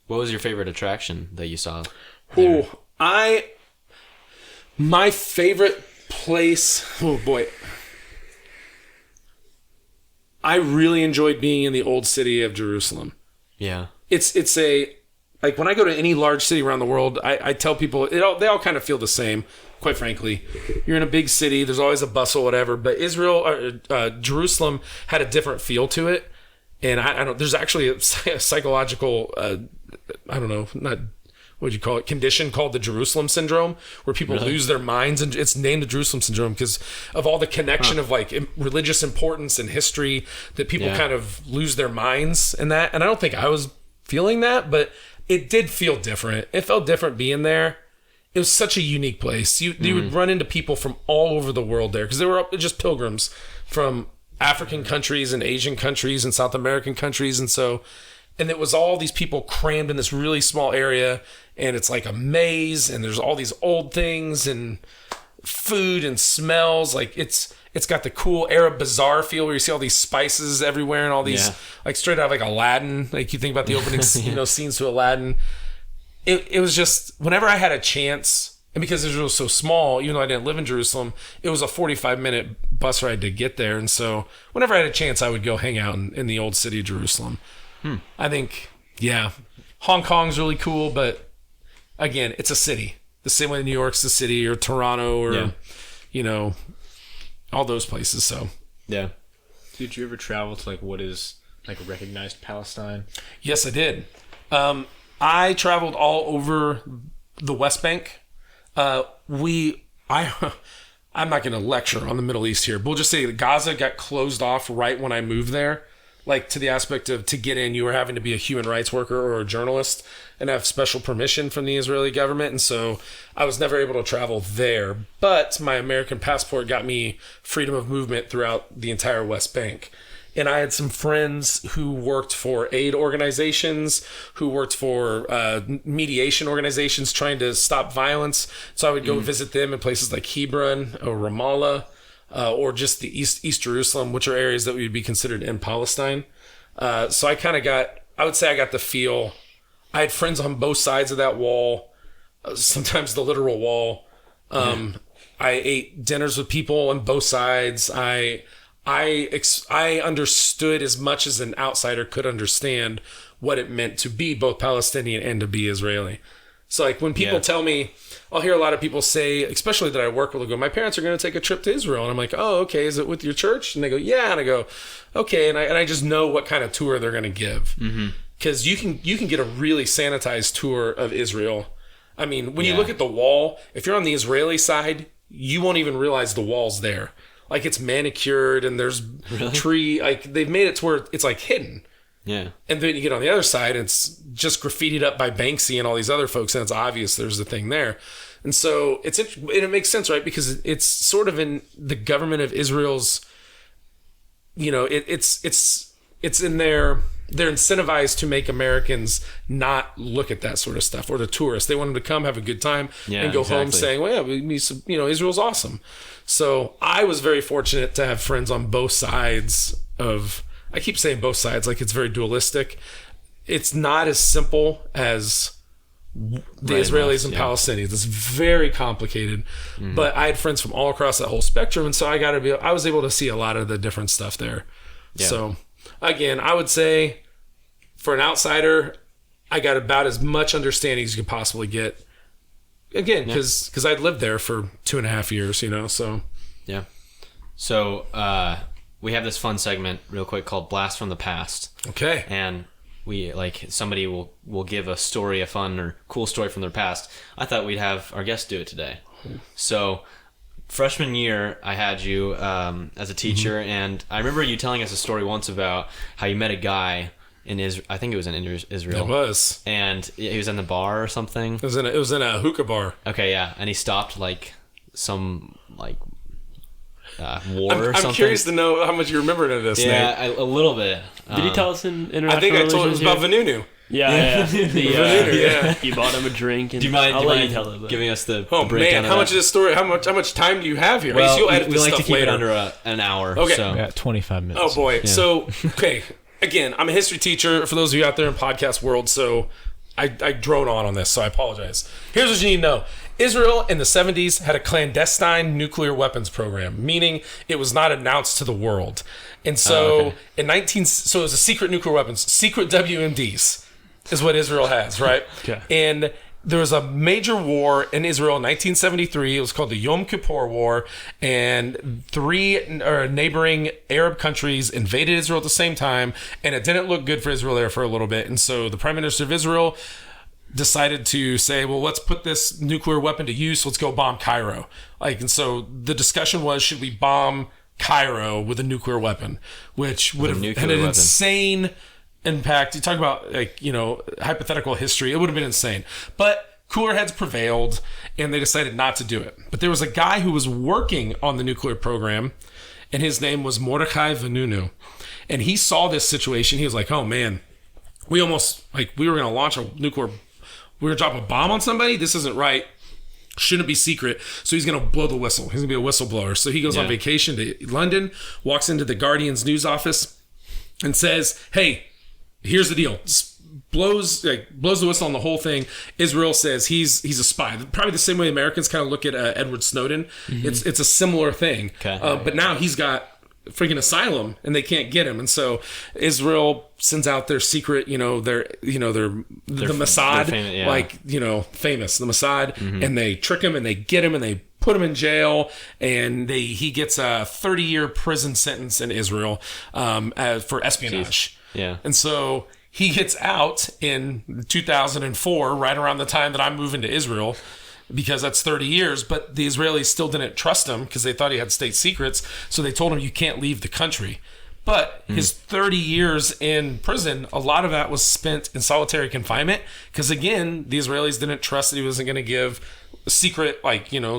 What was your favorite attraction that you saw? My favorite place. Oh boy. I really enjoyed being in the old city of Jerusalem. Yeah. It's like when I go to any large city around the world, I tell people they all kind of feel the same. Quite frankly, you're in a big city. There's always a bustle, whatever. But Jerusalem had a different feel to it, and I don't. There's actually a psychological. I don't know, not what would you call it, condition called the Jerusalem syndrome, where people lose their minds, and it's named the Jerusalem syndrome because of all the connection of like religious importance and history that people kind of lose their minds in that. And I don't think I was feeling that, but it did feel different. It felt different being there. It was such a unique place. You would run into people from all over the world there because they were just pilgrims from African countries and Asian countries and South American countries, and it was all these people crammed in this really small area, and it's like a maze, and there's all these old things and food and smells. Like it's got the cool Arab bazaar feel where you see all these spices everywhere and all these like straight out of like Aladdin. Like you think about the opening scenes to Aladdin. It was just whenever I had a chance, and because Israel was so small, even though I didn't live in Jerusalem, it was a 45-minute bus ride to get there. And so whenever I had a chance, I would go hang out in the old city of Jerusalem. I think, Hong Kong's really cool, but again, it's a city. The same way New York's the city, or Toronto, or, all those places. So, Did you ever travel to like what is like recognized Palestine? Yes, I did. I traveled all over the West Bank. I'm not going to lecture on the Middle East here, but we'll just say that Gaza got closed off right when I moved there. Like to the aspect of to get in, you were having to be a human rights worker or a journalist and have special permission from the Israeli government. And so I was never able to travel there. But my American passport got me freedom of movement throughout the entire West Bank. And I had some friends who worked for aid organizations, who worked for mediation organizations trying to stop violence. So I would go visit them in places like Hebron or Ramallah. Or just the East Jerusalem, which are areas that would be considered in Palestine. So I kind of I would say I got the feel. I had friends on both sides of that wall, sometimes the literal wall. I ate dinners with people on both sides. I understood as much as an outsider could understand what it meant to be both Palestinian and to be Israeli. So like when people tell me, I'll hear a lot of people say, especially that I work with, they'll go, my parents are going to take a trip to Israel. And I'm like, oh, okay. Is it with your church? And they go, yeah. And I go, okay. And I just know what kind of tour they're going to give. Because you can get a really sanitized tour of Israel. I mean, when you look at the wall, if you're on the Israeli side, you won't even realize the wall's there. Like it's manicured and there's tree, like they've made it to where it's like hidden. Yeah. And then you get on the other side, and it's just graffitied up by Banksy and all these other folks, and it's obvious there's a thing there. And so it makes sense, right? Because it's sort of in the government of Israel's, you know, it's in their, they're incentivized to make Americans not look at that sort of stuff, or the tourists. They want them to come, have a good time, and go home saying, well, yeah, Israel's awesome. So I was very fortunate to have friends on both sides of, I keep saying both sides like it's very dualistic. It's not as simple as the Israelis and Palestinians. It's very complicated. But I had friends from all across that whole spectrum, and so I was able to see a lot of the different stuff there. Yeah. So again, I would say for an outsider, I got about as much understanding as you could possibly get. Again, because I'd lived there for 2.5 years, you know, so. Yeah. So, we have this fun segment real quick called Blast from the Past. Okay. And we, like, somebody will give a story, a fun or cool story from their past. I thought we'd have our guest do it today. So, freshman year, I had you as a teacher, and I remember you telling us a story once about how you met a guy in Israel. I think it was in Israel. It was. And he was in the bar or something. It was in a hookah bar. Okay, yeah. And he stopped, like, some, like, war or something. I'm curious to know how much you remember of this. Yeah, a little bit. Did he tell us in international I think I told it was about Vanunu. Yeah. Yeah. You bought him a drink. And do you mind tell it, giving us the Oh breakdown man, how much of this story? How much time do you have here? Well, you'll edit we this like to stuff keep later. it under an hour. Okay. So. Yeah, 25 minutes. Oh boy. Yeah. So okay, again, I'm a history teacher. For those of you out there in podcast world, so I drone on this, so I apologize. Here's what you need to know. Israel in the 70s had a clandestine nuclear weapons program, meaning it was not announced to the world. And so so it was a secret nuclear weapons, secret WMDs is what Israel has, right? Okay. And there was a major war in Israel in 1973. It was called the Yom Kippur War, and 3 neighboring Arab countries invaded Israel at the same time, and it didn't look good for Israel there for a little bit. And so the Prime Minister of Israel decided to say, well, let's put this nuclear weapon to use. Let's go bomb Cairo. And so the discussion was, should we bomb Cairo with a nuclear weapon, which would have had an insane impact. You talk about hypothetical history. It would have been insane. But cooler heads prevailed, and they decided not to do it. But there was a guy who was working on the nuclear program, and his name was Mordechai Vanunu. And he saw this situation. He was like, oh man, we were going to launch a nuclear. We were going to drop a bomb on somebody. This isn't right. Shouldn't be secret. So he's going to blow the whistle. He's going to be a whistleblower. So he goes on vacation to London, walks into the Guardian's news office, and says, hey, here's the deal. Blows the whistle on the whole thing. Israel says he's a spy. Probably the same way Americans kind of look at Edward Snowden. Mm-hmm. It's a similar thing. Okay. But now he's got freaking asylum, and they can't get him. And so Israel sends out their secret, the Mossad, famous, the Mossad, and they trick him and they get him and they put him in jail, and he gets a 30-year prison sentence in Israel for espionage. Jeez. Yeah. And so he gets out in 2004, right around the time that I'm moving to Israel, because that's 30 years, but the Israelis still didn't trust him because they thought he had state secrets, so they told him, you can't leave the country. But his 30 years in prison, a lot of that was spent in solitary confinement because, again, the Israelis didn't trust that he wasn't going to give secret,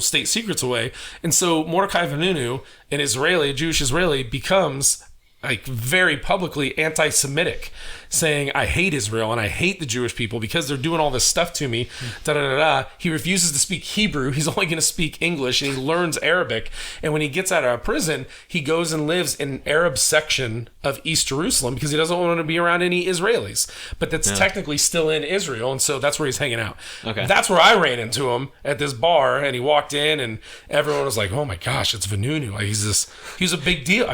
state secrets away. And so Mordechai Vanunu, a Jewish Israeli, becomes very publicly anti-Semitic, saying, I hate Israel and I hate the Jewish people because they're doing all this stuff to me. He refuses to speak Hebrew. He's only going to speak English, and he learns Arabic. And when he gets out of prison, he goes and lives in an Arab section of East Jerusalem because he doesn't want to be around any Israelis. But that's technically still in Israel, and so that's where he's hanging out. Okay. That's where I ran into him at this bar, and he walked in, and everyone was like, oh my gosh, it's Vanunu. He's a big deal.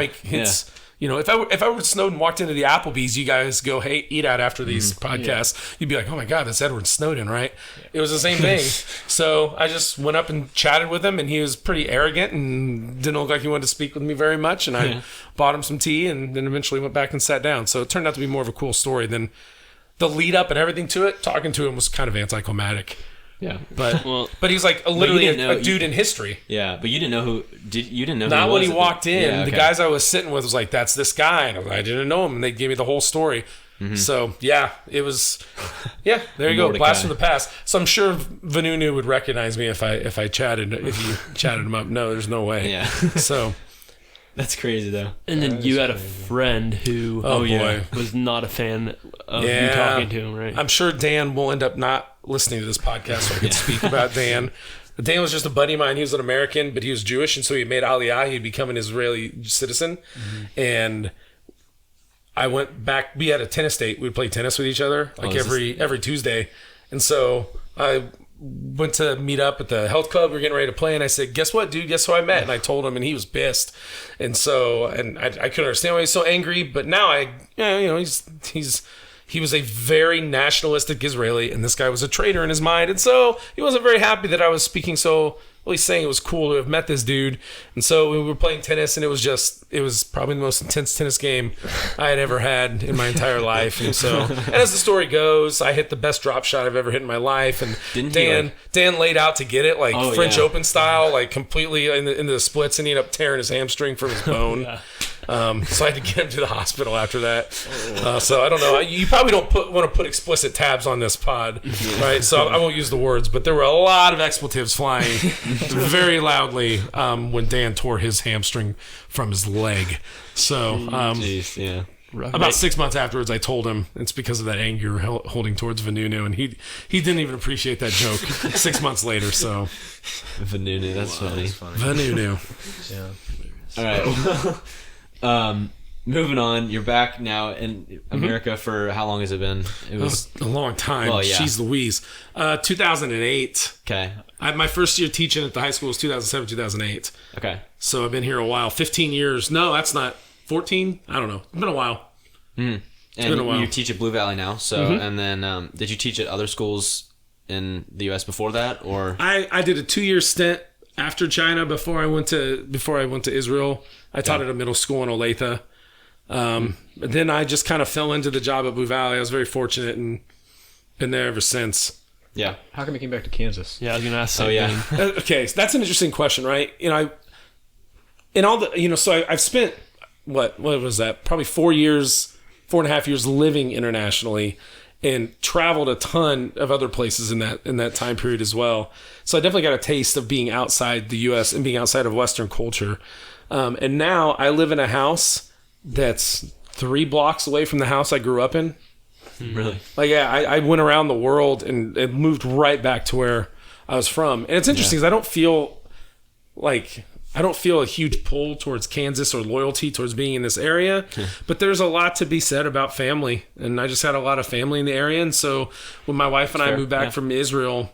You know, if I were Snowden and walked into the Applebee's, you guys go, hey, eat out after these podcasts, you'd be like, oh my God, that's Edward Snowden, right? Yeah. It was the same thing. So I just went up and chatted with him, and he was pretty arrogant and didn't look like he wanted to speak with me very much. And I bought him some tea, and then eventually went back and sat down. So it turned out to be more of a cool story than the lead up and everything to it. Talking to him was kind of anticlimactic. Yeah, but he was like literally a dude in history. Yeah, but you didn't know who. You didn't know. Not who when was he walked in. Yeah, okay. The guys I was sitting with was like, "That's this guy," and I didn't know him. And they gave me the whole story. So yeah, it was. Yeah, there you go. Blast from the past. So I'm sure Vanunu would recognize me if you chatted him up. No, there's no way. Yeah. So. That's crazy though. And then you had a friend who was not a fan of you talking to him, right? I'm sure Dan will end up not listening to this podcast so I can speak about Dan. Dan was just a buddy of mine. He was an American, but he was Jewish, and so he made Aliyah. He'd become an Israeli citizen. And I went back. We had a tennis date. We'd play tennis with each other every Tuesday. And so I went to meet up at the health club. We were getting ready to play, and I said, guess what, dude? Guess who I met? And I told him, and he was pissed. And so, and I couldn't understand why he was so angry, but now he was a very nationalistic Israeli, and this guy was a traitor in his mind. And so he wasn't very happy that I was speaking so, well, he's saying it was cool to have met this dude. And so we were playing tennis, and it was probably the most intense tennis game I had ever had in my entire life. And so, and as the story goes, I hit the best drop shot I've ever hit in my life. And Dan laid out to get it, like French Open style, like completely into the splits, and he ended up tearing his hamstring from his bone. So I had to get him to the hospital after that. So I don't know. You probably don't want to put explicit tabs on this pod, right? So I won't use the words, but there were a lot of expletives flying very loudly when Dan tore his hamstring from his leg. So about 6 months afterwards, I told him it's because of that anger holding towards Vanunu, and he didn't even appreciate that joke 6 months later. So Vanunu, that's funny. Vanunu. All right. Moving on, you're back now in America for how long has it been? It was a long time. Well, yeah. Jeez Louise. 2008. Okay. My first year teaching at the high school was 2007, 2008. Okay. So I've been here a while. 15 years. No, that's not. 14? I don't know. It's been a while. And been a while. You teach at Blue Valley now. So, and then did you teach at other schools in the U.S. before that, or? I did a 2-year stint after China before I went to Israel. I taught at a middle school in Olathe. Then I just kind of fell into the job at Blue Valley. I was very fortunate and been there ever since. Yeah. How come you came back to Kansas? Yeah, I was gonna ask. Thing. Okay, so that's an interesting question, right? So I've spent what was that? Probably 4.5 years living internationally, and traveled a ton of other places in that time period as well. So I definitely got a taste of being outside the U.S. and being outside of Western culture. And now I live in a house that's 3 blocks away from the house I grew up in. Really? Like, yeah, I went around the world and moved right back to where I was from. And it's interesting because I don't feel a huge pull towards Kansas or loyalty towards being in this area, but there's a lot to be said about family. And I just had a lot of family in the area. And so when my wife and I moved back from Israel,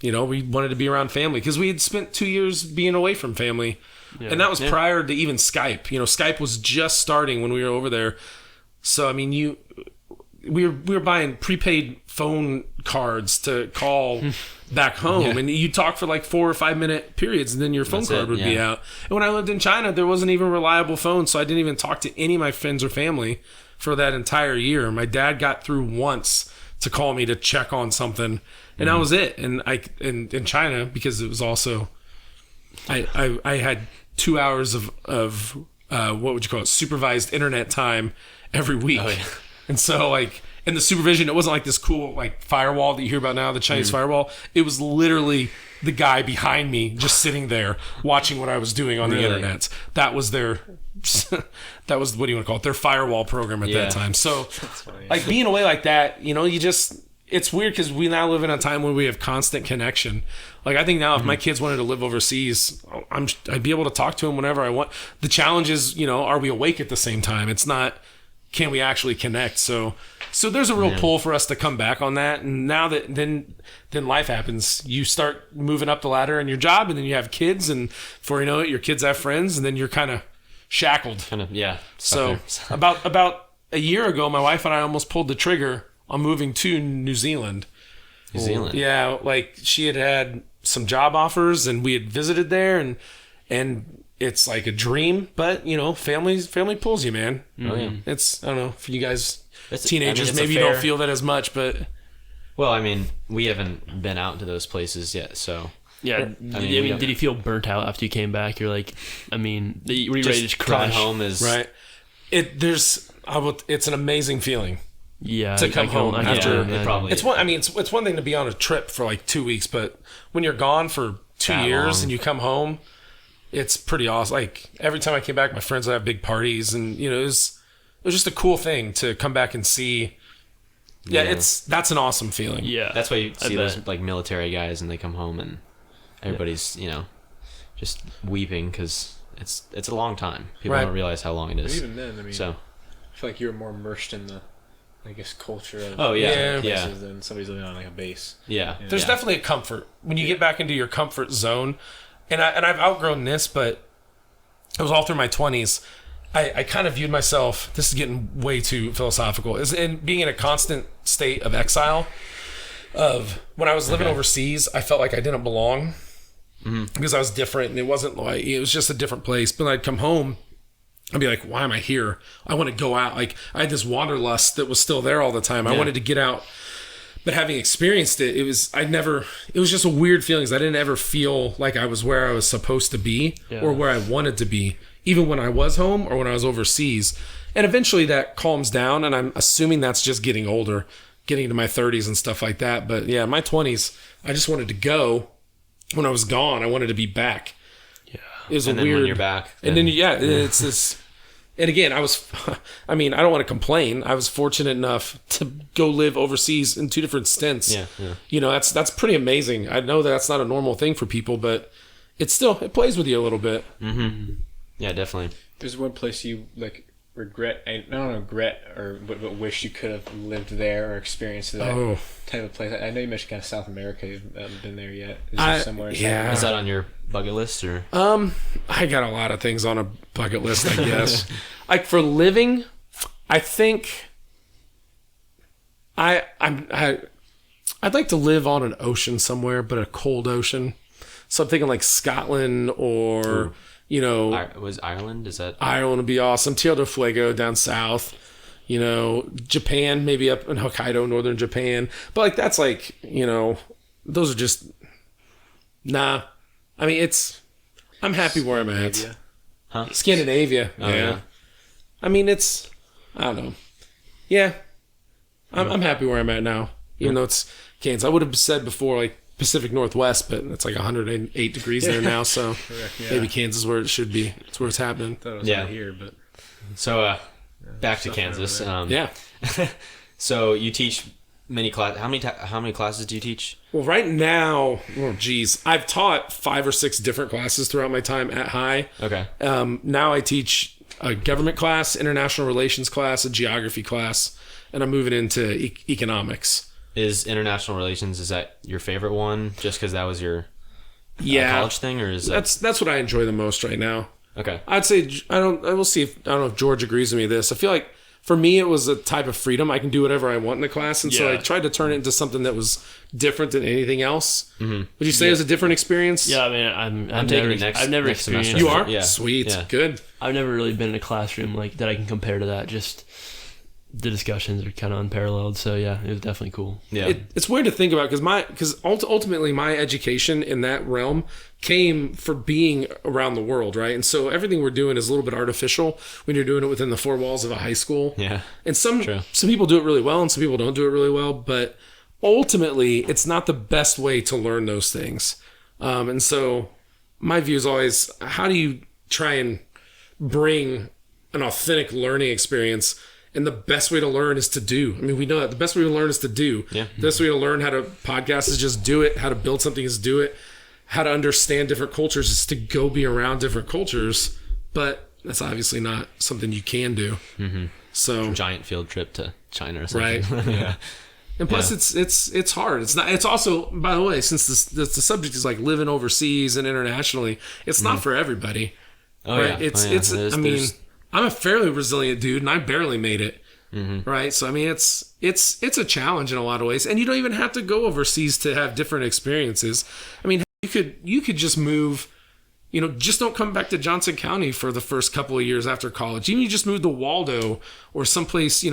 we wanted to be around family because we had spent 2 years being away from family. Yeah. And that was prior to even Skype. Skype was just starting when we were over there. So, I mean, we were buying prepaid phone cards to call back home, and you talk for like 4 or 5 minute periods, and then your phone card would be out. And when I lived in China, there wasn't even reliable phones, so I didn't even talk to any of my friends or family for that entire year. My dad got through once to call me to check on something, and that was it. And in China, because it was also, I had 2 hours of what would you call it, supervised internet time every week. Oh, yeah. And so in the supervision, it wasn't like this cool firewall that you hear about now, the Chinese firewall. It was literally the guy behind me just sitting there watching what I was doing on the internet. That was their what do you want to call it? Their firewall program at that time. So being away like that, it's weird because we now live in a time where we have constant connection. I think now if my kids wanted to live overseas, I'd be able to talk to them whenever I want. The challenge is, are we awake at the same time? It's not, can we actually connect? So there's a real pull for us to come back on that. And now that then life happens, you start moving up the ladder in your job, and then you have kids, and before you know it, your kids have friends, and then you're kind of shackled. Kind of, yeah. So Sucker. about a year ago, my wife and I almost pulled the trigger on moving to New Zealand. New Zealand. Yeah, like she had some job offers, and we had visited there, and it's like a dream. But you know, family pulls you, man. Oh yeah. It's, I don't know, for you guys, It's- teenagers, it's a maybe you fair- don't feel that as much, but Well, I mean, we haven't been out to those places yet, so Yeah. I mean, we don't- Did you feel burnt out after you came back? You're like, were you ready to just coming crash home is right. It's an amazing feeling. Yeah. to come home can after- imagine. it probably- It's one. I mean, it's one thing to be on a trip for like 2 weeks, but when you're gone for 2 That years long. and you come home, it's pretty awesome. Like every time I came back, my friends would have big parties, and you know, it was just a cool thing to come back and see. Yeah, Yeah. that's an awesome feeling. Yeah. That's why you I see those bet. like military guys, and they come home and everybody's just weeping because it's a long time. People Right. don't realize how long it But is. even then, I mean, So I feel like you're more immersed in the, I guess, culture of Oh, yeah. places than somebody's living on like a base. yeah, There's yeah. definitely a comfort when you get back into your comfort zone, and I've outgrown this, but it was all through my 20s. I kind of viewed myself, this is getting way too philosophical, is in being in a constant state of exile. Of when I was living overseas, I felt like I didn't belong because I was different, and it wasn't like, it was just a different place. But I'd come home, I'd be like, why am I here? I want to go out. Like I had this wanderlust that was still there all the time. I wanted to get out. But having experienced it, it was just a weird feeling. 'Cause I didn't ever feel like I was where I was supposed to be or where I wanted to be, even when I was home or when I was overseas. And eventually that calms down, and I'm assuming that's just getting older, getting into my 30s and stuff like that. But yeah, my 20s, I just wanted to go. When I was gone, I wanted to be back. Yeah. It was And a then weird. when you're back, And then it's this. And again, I mean, I don't want to complain. I was fortunate enough to go live overseas in 2 different stints. Yeah, yeah. You know, that's pretty amazing. I know that's not a normal thing for people, but it plays with you a little bit. yeah, definitely. There's one place you like regret, I don't regret, or but wish you could have lived there or experienced that type of place. I know you mentioned kind of South America. You haven't been there yet. Is there somewhere? in South yeah. America? Is that on your bucket list or? I got a lot of things on a bucket list, I guess. Like for living, I think I'd like to live on an ocean somewhere, but a cold ocean. So I'm thinking like Scotland or Was Ireland? Is that? Ireland would be awesome. Tierra del Fuego down south. Japan, maybe up in Hokkaido, northern Japan. But like that's like, those are just nah. I mean, I'm happy where I'm at. Huh? Scandinavia. Oh, yeah. I mean, I don't know. Yeah. I'm happy where I'm at now. Even though it's Kansas. I would have said before like Pacific Northwest, but it's like 108 degrees there now, so maybe Kansas is where it should be. It's where it's happening. Thought it was out here, but So back to Kansas. Yeah. So you teach many classes. How many classes do you teach? Well, right now, I've taught 5 or 6 different classes throughout my time at High. Okay. Now I teach a government class, international relations class, a geography class, and I'm moving into economics. Is international relations, is that your favorite one just because that was your college thing, or is that... That's what I enjoy the most right now. Okay. I'd say I don't know if George agrees with me this. I feel like for me it was a type of freedom. I can do whatever I want in the class, and so I tried to turn it into something that was different than anything else. Mm-hmm. Would you say it was a different experience? Yeah, I mean, I've taking never, it next I've never semester. experienced. You are? Yeah. Sweet. Yeah. Good. I've never really been in a classroom like that I can compare to that. Just the discussions are kind of unparalleled. So yeah, it was definitely cool. Yeah. It's weird to think about because ultimately my education in that realm came for being around the world, right? And so everything we're doing is a little bit artificial when you're doing it within the 4 walls of a high school. Yeah. And some True. people do it really well and some people don't do it really well, but ultimately it's not the best way to learn those things. And so my view is always, how do you try and bring an authentic learning experience? And the best way to learn is to do. I mean, we know that the best way to learn is to do. Yeah. The best way to learn how to podcast is just do it. How to build something is do it. How to understand different cultures is to go be around different cultures. But that's obviously not something you can do. Mm-hmm. So Giant field trip to China or something. right. Yeah. And plus, it's hard. It's not. It's also, by the way, since the subject is like living overseas and internationally, it's not for everybody. Oh, right? yeah. I mean, I'm a fairly resilient dude, and I barely made it. Mm-hmm. Right. So, I mean, it's a challenge in a lot of ways, and you don't even have to go overseas to have different experiences. I mean, you could just move, just don't come back to Johnson County for the first couple of years after college. Even you just move to Waldo or someplace,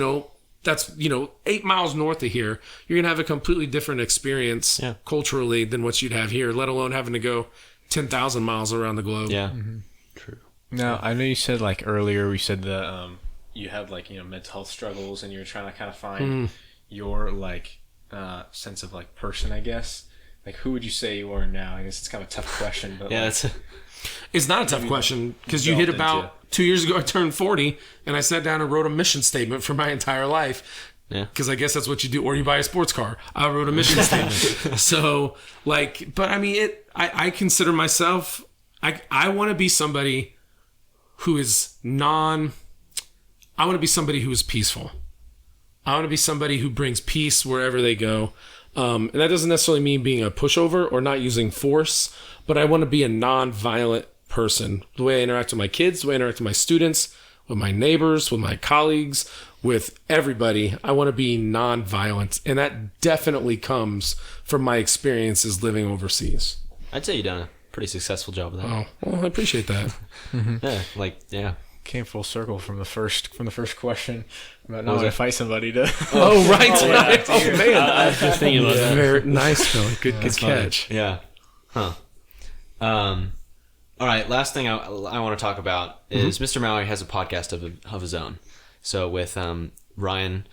that's, 8 miles north of here. You're going to have a completely different experience culturally than what you'd have here, let alone having to go 10,000 miles around the globe. Yeah. Mm-hmm. True. Now, I know you said like earlier, we said that you have like, mental health struggles and you're trying to kind of find your like sense of like person, I guess. Like, who would you say you are now? I guess it's kind of a tough question, but Yeah, it's not a tough question because you hit about 2 years ago. I turned 40 and I sat down and wrote a mission statement for my entire life. Yeah. Because I guess that's what you do, or you buy a sports car. I wrote a mission statement. So, but I mean, I consider myself. I want to be somebody who is I want to be somebody who is peaceful. I want to be somebody who brings peace wherever they go. And that doesn't necessarily mean being a pushover or not using force, but I want to be a non-violent person. The way I interact with my kids, the way I interact with my students, with my neighbors, with my colleagues, with everybody, I want to be non-violent. And that definitely comes from my experiences living overseas. I'd say you've done a pretty successful job of that. Oh, well, I appreciate that. Yeah. came full circle from the first question about not to fight somebody to. Oh, right. Right. Oh, man. I was just thinking about that. Very nice, Billy. Good catch. Yeah. Huh. All right. Last thing I want to talk about is Mr. Mowry has a podcast of his own. So with Ryan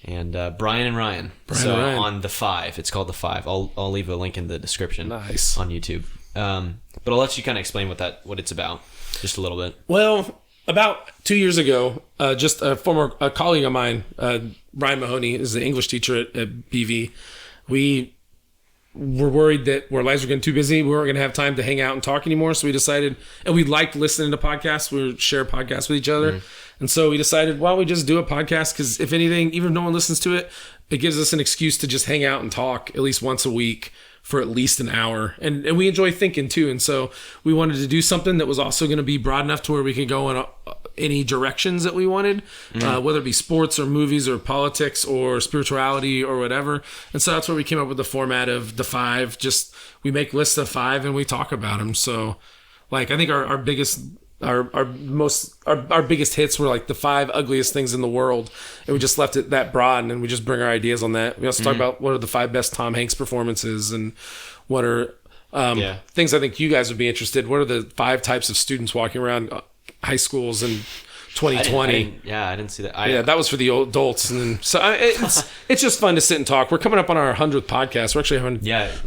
and Brian and Ryan. Ryan. On The Five. It's called The Five. I'll leave a link in the description. Nice. On YouTube. But I'll let you kind of explain what it's about, just a little bit. Well, about 2 years ago, just a colleague of mine, Brian Mahoney, is the English teacher at BV. We were worried that our lives were getting too busy. We weren't going to have time to hang out and talk anymore. So we decided, and we liked listening to podcasts. We would share podcasts with each other. And so we decided, why don't we just do a podcast? Because if anything, even if no one listens to it, it gives us an excuse to just hang out and talk at least once a week for at least an hour. And we enjoy thinking too. And so we wanted to do something that was also going to be broad enough to where we could go in any directions that we wanted, whether it be sports or movies or politics or spirituality or whatever. And so that's where we came up with the format of The Five. Just, we make lists of 5 and we talk about them. So like, I think our biggest hits were like the 5 ugliest things in the world, and we just left it that broad, and we just bring our ideas on that. We also talk about what are the 5 best Tom Hanks performances, and what are things I think you guys would be interested. What are the 5 types of students walking around high schools in 2020? I didn't see that. That was for the adults, and then, so it's just fun to sit and talk. We're coming up on our 100th podcast. We're actually having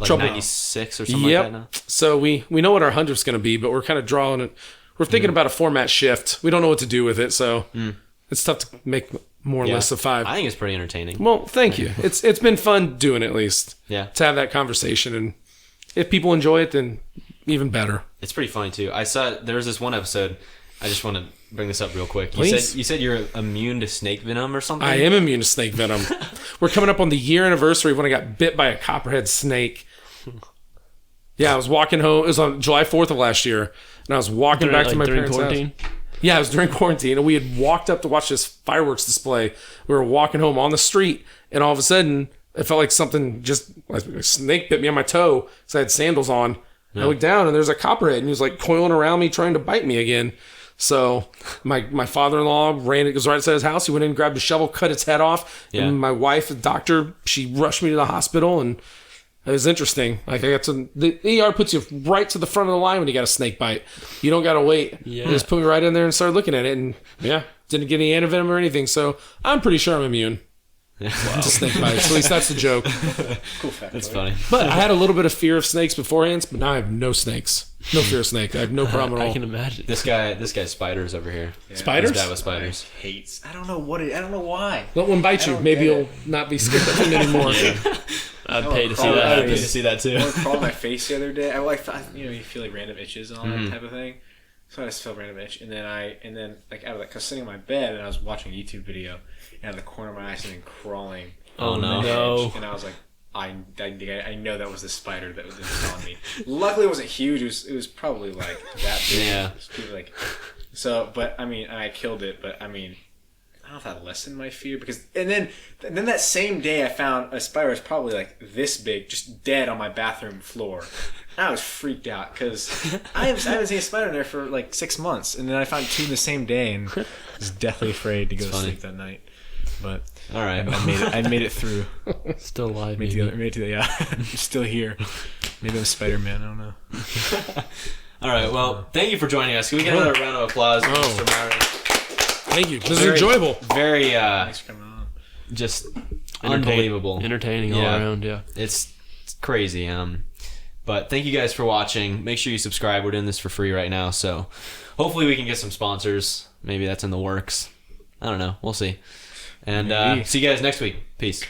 trouble. 96 or something like that now. So we know what our 100th's going to be, but we're kind of drawing it. We're thinking about a format shift. We don't know what to do with it, so it's tough to make more lists of 5. I think it's pretty entertaining. Well, thank you. It's been fun doing it, at least. Yeah. To have that conversation, and if people enjoy it, then even better. It's pretty funny too. I saw there was this one episode. I just want to bring this up real quick. Please. You said you're immune to snake venom or something. I am immune to snake venom. We're coming up on the year anniversary of when I got bit by a copperhead snake. Yeah, I was walking home. It was on July 4th of last year. And I was walking back to my parents' house. Yeah, it was during quarantine. And we had walked up to watch this fireworks display. We were walking home on the street. And all of a sudden, it felt like something just, like a snake bit me on my toe. So I had sandals on. Yeah. I looked down and there's a copperhead. And he was like coiling around me, trying to bite me again. So my father-in-law goes right outside his house. He went in, grabbed a shovel, cut its head off. Yeah. And my wife, the doctor, she rushed me to the hospital. And it was interesting. Like the ER puts you right to the front of the line when you got a snake bite. You don't got to wait. Yeah. They just put me right in there and started looking at it, and didn't get any antivenom or anything. So I'm pretty sure I'm immune to snake bites. At least that's the joke. Cool fact. That's funny. But I had a little bit of fear of snakes beforehand, but now I have no snakes. No fear of snake. I have no problem at all. I can imagine. This guy's spiders over here. Yeah. Spiders? His dad was spiders. Hates. I don't know why. Let one bite you. Maybe you'll not be scared of him anymore. I'd pay to see that. I'd pay to see that too. I crawled my face the other day. You feel like random itches and all that type of thing. So I just felt random itch, and then like out of like, I was sitting in my bed and I was watching a YouTube video, and out of the corner of my eye, something crawling. Oh no! And I was like, I know that was the spider that was on me. Luckily, it wasn't huge. It was probably like that big. Yeah. It was probably like so. But I mean, I killed it. But I mean, I don't know if that lessened my fear because and then that same day I found a spider was probably like this big, just dead on my bathroom floor. I was freaked out because I haven't seen a spider in there for like 6 months, and then I found 2 in the same day, and I was deathly afraid to go to sleep that night. But all right, I made it through. Still alive. Made it to the yeah. I'm still here. Maybe I'm Spider-Man. I don't know. All right. Well, thank you for joining us. Can we get another round of applause, Mr. Mowry? Thank you. This is enjoyable. Very Thanks for coming on. just unbelievable, entertaining all around. Yeah, it's crazy. But thank you guys for watching. Make sure you subscribe. We're doing this for free right now, so hopefully we can get some sponsors. Maybe that's in the works. I don't know. We'll see. And see you guys next week. Peace.